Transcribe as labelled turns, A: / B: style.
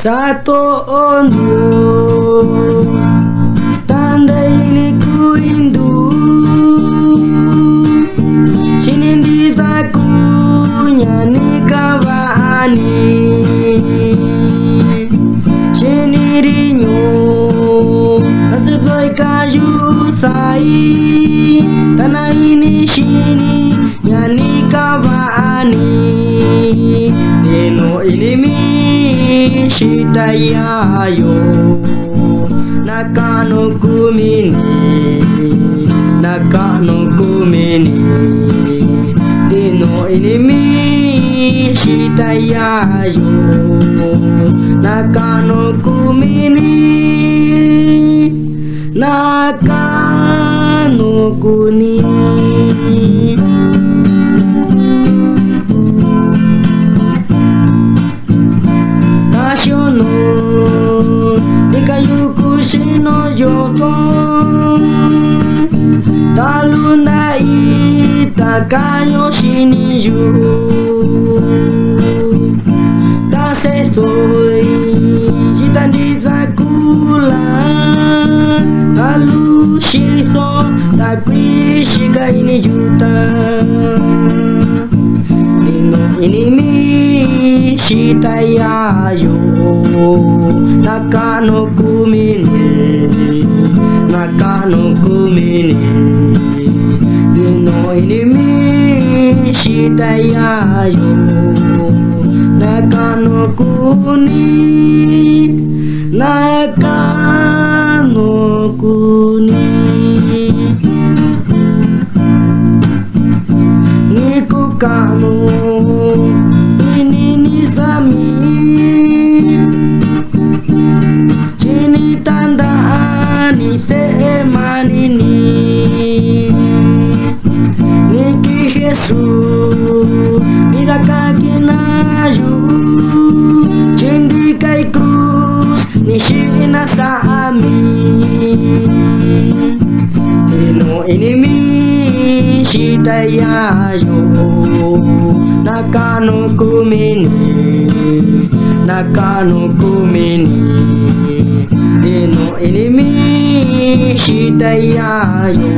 A: Satu untuk tanda ini ku rindu, sini disaku nyanyi kawani, sini rinyo sesuai kayu sai, tanah ini sini nyanyi kawani, deno ini mi shitaya yo nakano kumini dino ini mi shitaya yo nakano kumini no yoto talunda itakayo shiniyu tase soy shitandizakula talu shiso takwi shiga ini juta dino ini mi shitaya yo nakano kumini dino ini mi shitaya yo nakano kuni niku kano ini nisami chini tanda ani semanini niki Jesus nidakaki naju chindi kai cruz nishina sami dino ini mi shitaya yo nakano kumini dino ini mi shitaya yo